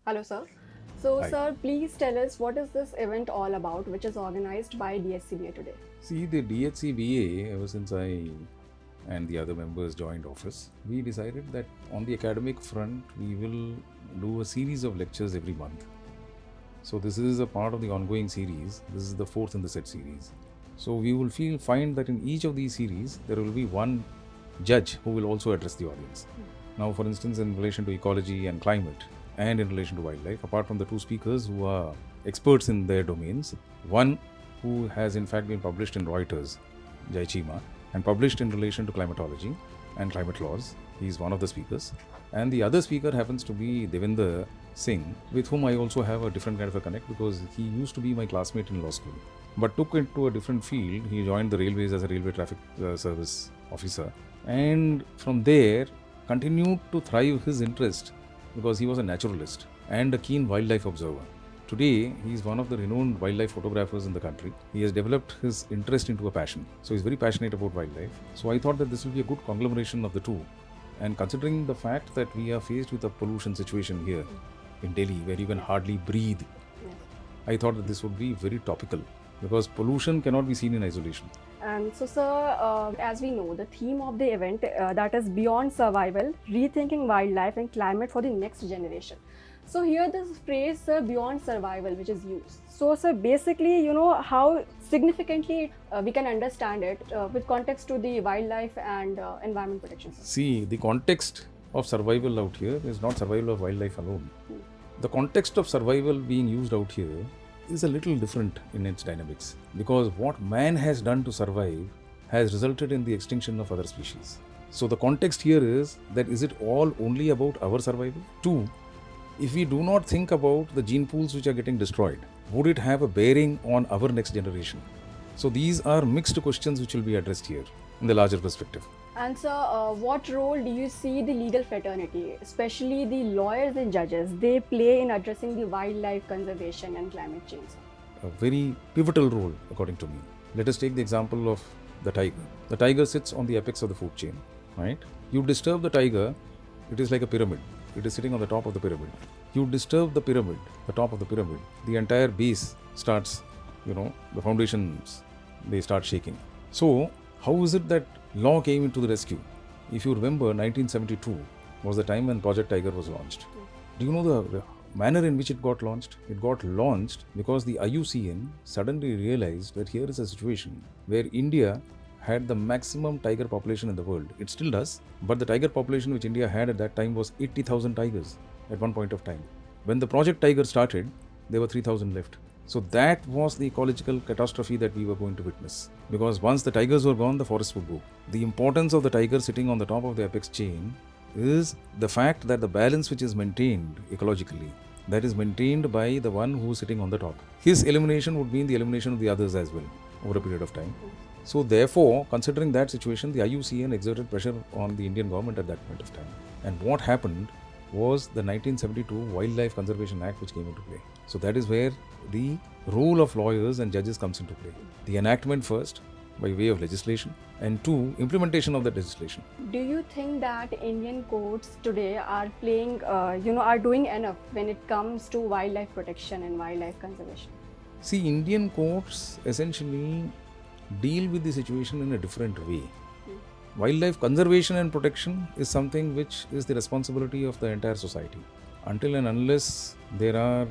Hello, sir. So, Hi. sir, please tell us what is this event all about, which is organized by DHCBA today? See, the DHCBA, ever since I and the other members joined office, we decided that on the academic front, we will do a series of lectures every month. So, this is a part of the ongoing series. This is the fourth in the set series. So, we will find that in each of these series, there will be one judge who will also address the audience. Now, for instance, in relation to ecology and climate, and in relation to wildlife, apart from the two speakers who are experts in their domains, one who has in fact been published in Reuters, Jai Chima, and published in relation to climatology and climate laws. He is one of the speakers. And the other speaker happens to be Devinder Singh, with whom I also have a different kind of a connect because he used to be my classmate in law school, but took it to a different field. He joined the railways as a railway traffic service officer, and from there continued to thrive his interest because he was a naturalist and a keen wildlife observer. Today, he is one of the renowned wildlife photographers in the country. He has developed his interest into a passion. So, he's very passionate about wildlife. So, I thought that this will be a good conglomeration of the two. And considering the fact that we are faced with a pollution situation here in Delhi, where you can hardly breathe, I thought that this would be very topical because pollution cannot be seen in isolation. And so, sir, as we know, the theme of the event that is Beyond Survival, Rethinking Wildlife and Climate for the Next Generation. So here this phrase, sir, beyond survival, which is used. So, sir, basically, how significantly we can understand it with context to the wildlife and environment protection. See, the context of survival out here is not survival of wildlife alone. The context of survival being used out here is a little different in its dynamics because what man has done to survive has resulted in the extinction of other species. So the context here is that is it all only about our survival? Two, if we do not think about the gene pools which are getting destroyed, would it have a bearing on our next generation? So these are mixed questions which will be addressed here in the larger perspective. And sir, what role do you see the legal fraternity, especially the lawyers and judges, they play in addressing the wildlife conservation and climate change? A very pivotal role, according to me. Let us take the example of the tiger. The tiger sits on the apex of the food chain, right? You disturb the tiger, it is like a pyramid. It is sitting on the top of the pyramid. You disturb the pyramid, the top of the pyramid, the entire base starts, the foundations, they start shaking. So, how is it that law came into the rescue? If you remember, 1972 was the time when Project Tiger was launched. Do you know the manner in which it got launched? It got launched because the IUCN suddenly realized that here is a situation where India had the maximum tiger population in the world. It still does, but the tiger population which India had at that time was 80,000 tigers at one point of time. When the Project Tiger started, there were 3,000 left. So that was the ecological catastrophe that we were going to witness. Because once the tigers were gone, the forests would go. The importance of the tiger sitting on the top of the apex chain is the fact that the balance which is maintained ecologically, that is maintained by the one who is sitting on the top. His elimination would mean the elimination of the others as well over a period of time. So therefore, considering that situation, the IUCN exerted pressure on the Indian government at that point of time. And what happened was the 1972 Wildlife Conservation Act which came into play. So that is where the role of lawyers and judges comes into play. The enactment first by way of legislation and two, implementation of that legislation. Do you think that Indian courts today are playing, are doing enough when it comes to wildlife protection and wildlife conservation? See, Indian courts essentially deal with the situation in a different way. Wildlife conservation and protection is something which is the responsibility of the entire society. Until and unless there are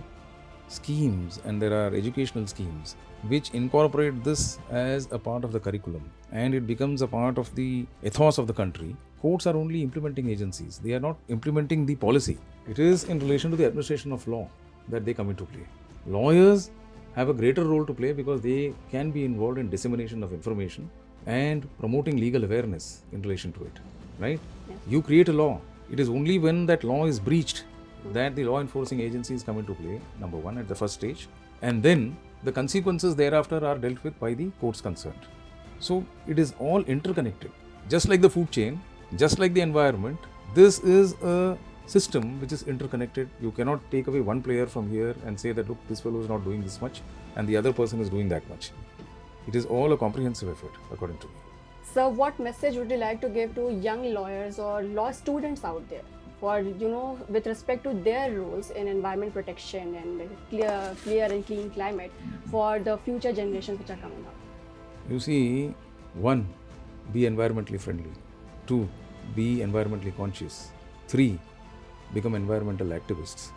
schemes and there are educational schemes which incorporate this as a part of the curriculum and it becomes a part of the ethos of the country, courts are only implementing agencies. They are not implementing the policy. It is in relation to the administration of law that they come into play. Lawyers have a greater role to play because they can be involved in dissemination of information and promoting legal awareness in relation to it, right? Yes. You create a law. It is only when that law is breached that the law enforcing agencies come into play, number one, at the first stage, and then the consequences thereafter are dealt with by the courts concerned. So it is all interconnected. Just like the food chain, just like the environment, this is a system which is interconnected. You cannot take away one player from here and say that, look, this fellow is not doing this much and the other person is doing that much. It is all a comprehensive effort, according to me. So, what message would you like to give to young lawyers or law students out there? for, with respect to their roles in environment protection and clear and clean climate for the future generations which are coming up? You see, 1, be environmentally friendly. 2, be environmentally conscious. 3, become environmental activists.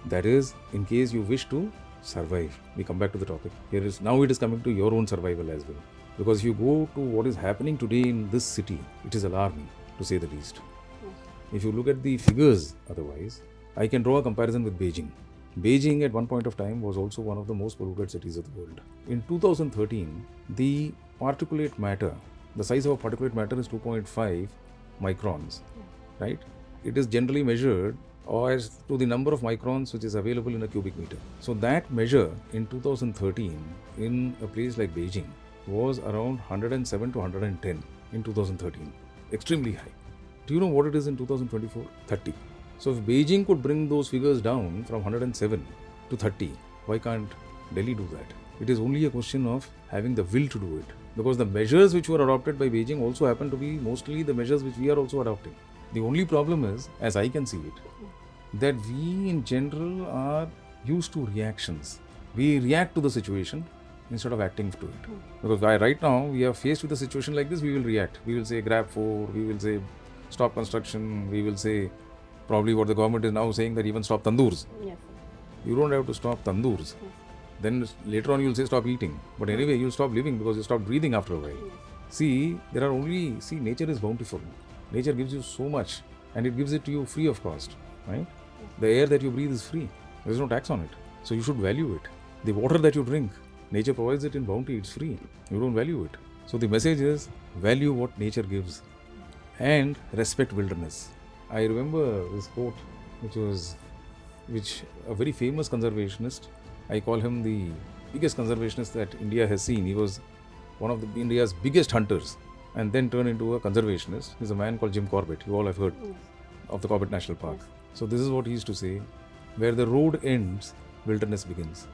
That is, in case you wish to survive. We come back to the topic. Now it is coming to your own survival as well. Because if you go to what is happening today in this city, it is alarming, to say the least. If you look at the figures otherwise, I can draw a comparison with Beijing. Beijing at one point of time was also one of the most polluted cities of the world. In 2013, the particulate matter, the size of a particulate matter is 2.5 microns, right? It is generally measured as to the number of microns which is available in a cubic meter. So that measure in 2013 in a place like Beijing was around 107 to 110 in 2013. Extremely high. Do you know what it is in 2024? 30. So if Beijing could bring those figures down from 107 to 30, why can't Delhi do that? It is only a question of having the will to do it. Because the measures which were adopted by Beijing also happen to be mostly the measures which we are also adopting. The only problem is, as I can see it, that we in general are used to reactions. We react to the situation instead of acting to it. Because right now we are faced with a situation like this, we will react. We will say grab 4, we will say stop construction, we will say probably what the government is now saying that even stop tandoors. Yes. You don't have to stop tandoors. Yes. Then later on you will say stop eating. But anyway, you'll stop living because you stop breathing after a while. Yes. See, nature is bountiful. Nature gives you so much and it gives it to you free of cost, right? The air that you breathe is free. There is no tax on it. So you should value it. The water that you drink, nature provides it in bounty, it's free. You don't value it. So the message is value what nature gives and respect wilderness. I remember this quote which a very famous conservationist, I call him the biggest conservationist that India has seen. He was one of India's biggest hunters and then turned into a conservationist. He's a man called Jim Corbett. You all have heard of the Corbett National Park. Yes. So this is what he used to say, where the road ends, wilderness begins.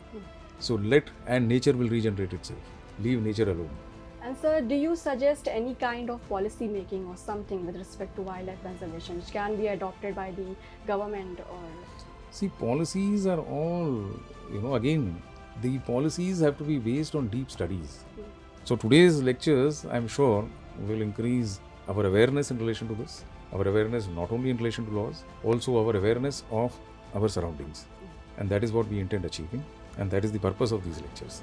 So nature will regenerate itself. Leave nature alone. And sir, do you suggest any kind of policy making or something with respect to wildlife conservation which can be adopted by the government or? See, policies are all, again, the policies have to be based on deep studies. So today's lectures, I'm sure, will increase our awareness in relation to this. Our awareness not only in relation to laws, also our awareness of our surroundings. And that is what we intend achieving. And that is the purpose of these lectures.